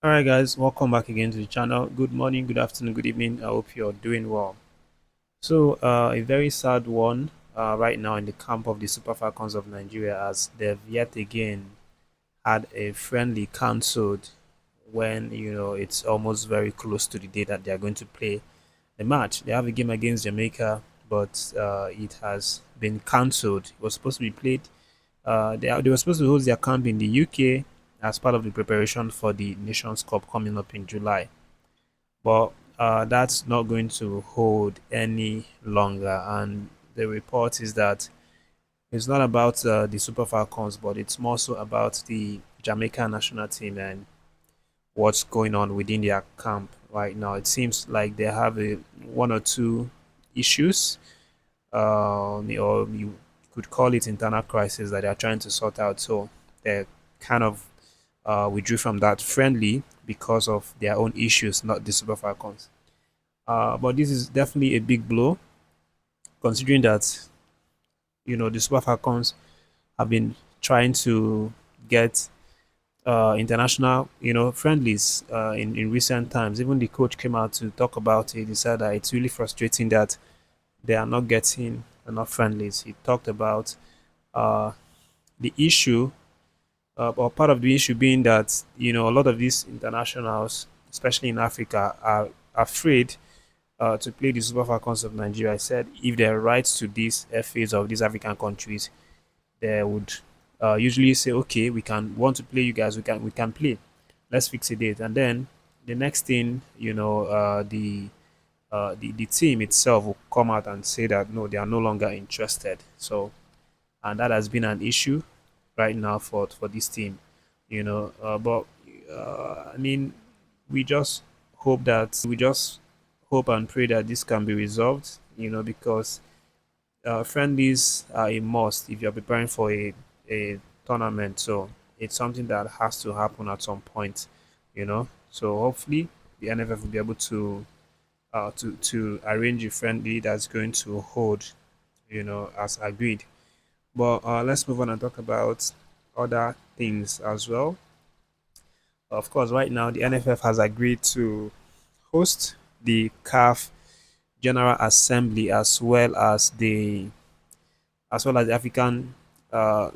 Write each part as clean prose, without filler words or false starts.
Alright guys, welcome back again to the channel. Good morning, good afternoon, good evening. I hope you're doing well. A very sad one right now in the camp of the Super Falcons of Nigeria, as they've yet again had a friendly cancelled when it's almost very close to the day that they are going to play the match. They have a game against Jamaica, but it has been cancelled. It was supposed to be played. They were supposed to host their camp in the UK as part of the preparation for the Nations Cup coming up in July, but that's not going to hold any longer. And the report is that it's not about the Super Falcons, but it's more so about the Jamaican national team and what's going on within their camp right now. It seems like they have one or two issues, or you could call it internal crisis that they are trying to sort out. So they're kind of withdrew from that friendly because of their own issues, not the Super Falcons. But this is definitely a big blow, considering that the Super Falcons have been trying to get international friendlies in recent times. Even the coach came out to talk about it. He said that it's really frustrating that they are not getting enough friendlies. He talked about uh, the issue, or part of the issue being that a lot of these internationals, especially in Africa, are afraid to play the Super Falcons of Nigeria. I said if they write to these FAs of these African countries, they would usually say, okay, we can want to play you guys, we can play. Let's fix a date. And then the next thing, the team itself will come out and say that no, they are no longer interested. So, and that has been an issue right now for this team, but I mean, we just we just hope and pray that this can be resolved, because friendlies are a must if you're preparing for a tournament. So it's something that has to happen at some point, so hopefully the NFF will be able to arrange a friendly that's going to hold, as agreed. But let's move on and talk about other things as well. Of course, right now the NFF has agreed to host the CAF General Assembly, as well as the African uh,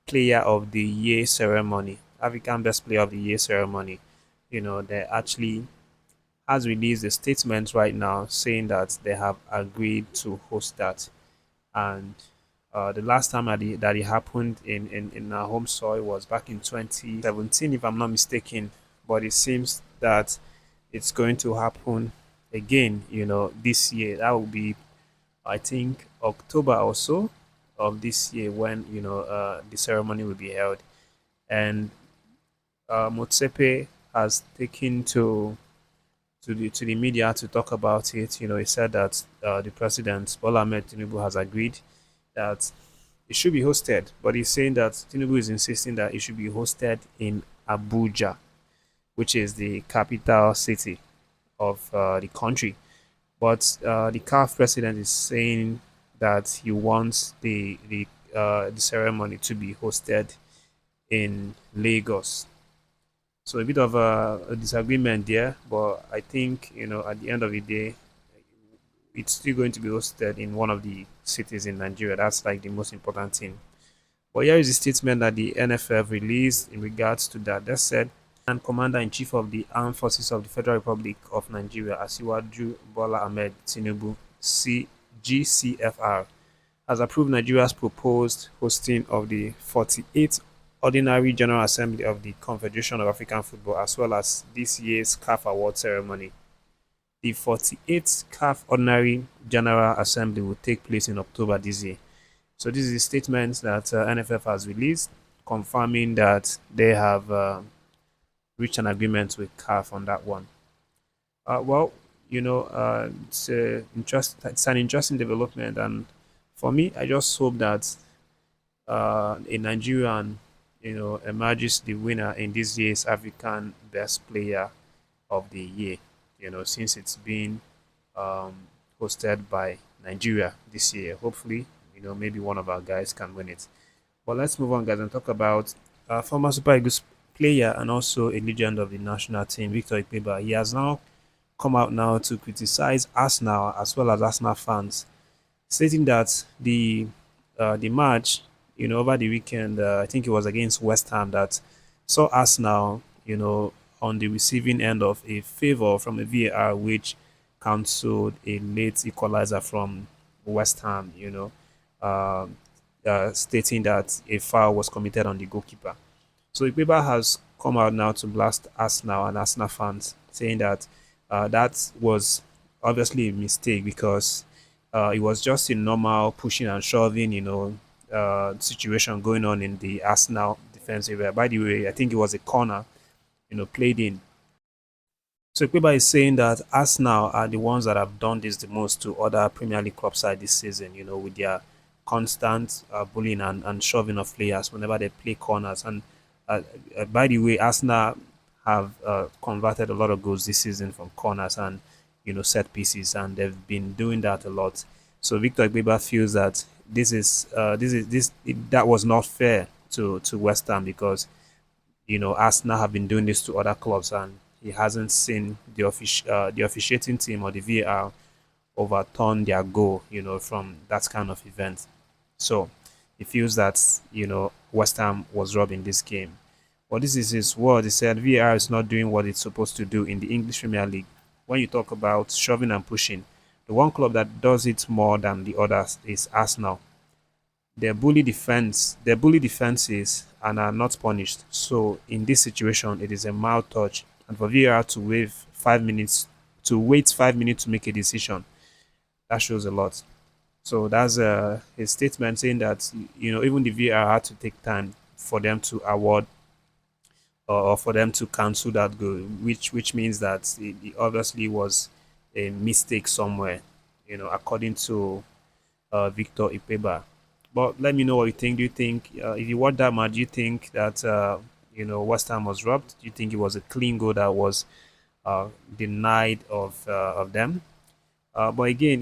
Player of the Year ceremony, African Best Player of the Year ceremony. They actually has released a statement right now saying that they have agreed to host that. And the last time that it happened in our home soil was back in 2017, if I'm not mistaken. But it seems that it's going to happen again, this year. That will be, I think, October or so of this year when, the ceremony will be held. And Motsepe has taken to the media to talk about it. He said that the president, Bola Ahmed Tinubu, has agreed that it should be hosted, but he's saying that Tinubu is insisting that it should be hosted in Abuja, which is the capital city of the country. But the CAF president is saying that he wants the ceremony to be hosted in Lagos. So a bit of a disagreement there, but I think at the end of the day, it's still going to be hosted in one of the cities in Nigeria. That's like the most important thing. But here is the statement that the NFF released in regards to that. They said, and Commander in Chief of the Armed Forces of the Federal Republic of Nigeria, Asiwaju Bola Ahmed Tinubu, GCFR, has approved Nigeria's proposed hosting of the 48th Ordinary General Assembly of the Confederation of African Football, as well as this year's CAF Award ceremony. The 48th CAF Ordinary General Assembly will take place in October this year. So this is a statement that NFF has released, confirming that they have reached an agreement with CAF on that one. Well, it's an interesting development, and for me, I just hope that a Nigerian, emerges the winner in this year's African Best Player of the Year. Since it's been um, hosted by Nigeria this year, hopefully, maybe one of our guys can win it. But let's move on, guys, and talk about former Super Eagles player and also a legend of the national team, Victor Ikpeba, he has now come out now to criticize Arsenal as well as Arsenal fans, stating that the match, over the weekend, I think it was against West Ham, that saw Arsenal, on the receiving end of a favor from a VAR which cancelled a late equalizer from West Ham, uh, stating that a foul was committed on the goalkeeper. So Ikpeba has come out now to blast Arsenal and Arsenal fans, saying that that was obviously a mistake because it was just a normal pushing and shoving, situation going on in the Arsenal defense area. By the way, I think it was a corner, played in. So Ikpeba is saying that Arsenal are the ones that have done this the most to other Premier League club side this season, with their constant bullying and shoving of players whenever they play corners. And by the way, Arsenal have converted a lot of goals this season from corners and set pieces, and they've been doing that a lot. So Victor Ikpeba feels that that was not fair to West Ham because Arsenal have been doing this to other clubs, and he hasn't seen the officiating team or the VAR overturn their goal, from that kind of event. So he feels that West Ham was robbed in this game. But this is his word. He said VAR is not doing what it's supposed to do in the English Premier League. When you talk about shoving and pushing, the one club that does it more than the others is Arsenal. Their bully defenses and are not punished. So in this situation, it is a mild touch, and for VAR to wait 5 minutes to make a decision, that shows a lot. So that's his statement saying that even the VAR had to take time for them to award or for them to cancel that goal, which means that it obviously was a mistake somewhere, according to Victor Ikpeba. But let me know what you think. Do you think if you watch that match, do you think that West Ham was robbed? Do you think it was a clean goal that was denied of them? But again,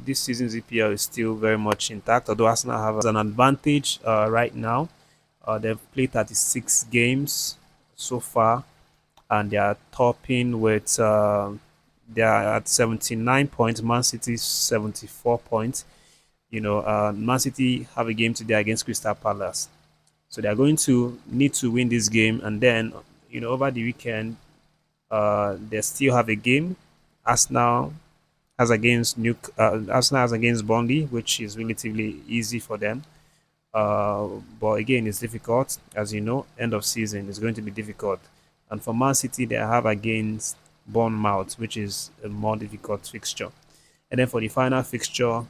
this season's EPL is still very much intact. Although Arsenal have an advantage right now, they've played 36 games so far, and they are topping with they are at 79 points. Man City 74 points. Man City have a game today against Crystal Palace, so they are going to need to win this game, and then over the weekend, they still have a game. Arsenal Arsenal has against Burnley, which is relatively easy for them. But again, it's difficult, as you know. End of season is going to be difficult, and for Man City, they have against Bournemouth, which is a more difficult fixture. And then for the final fixture,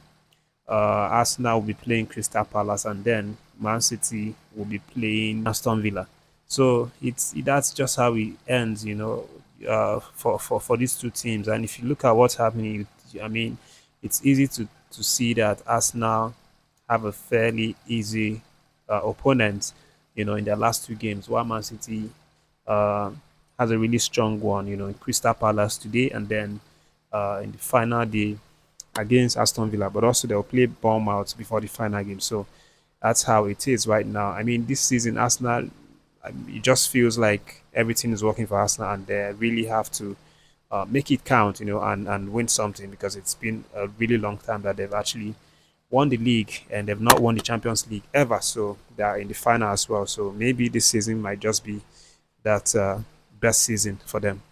Arsenal will be playing Crystal Palace, and then Man City will be playing Aston Villa. So that's just how it ends, for these two teams. And if you look at what's happening, I mean, it's easy to see that Arsenal have a fairly easy opponent, in their last two games, while Man City has a really strong one, in Crystal Palace today, and then in the final day against Aston Villa, but also they'll play Bournemouth before the final game. So that's how it is right now. I mean, this season, Arsenal, it just feels like everything is working for Arsenal, and they really have to make it count, and win something, because it's been a really long time that they've actually won the league, and they've not won the Champions League ever. So they are in the final as well. So maybe this season might just be that best season for them.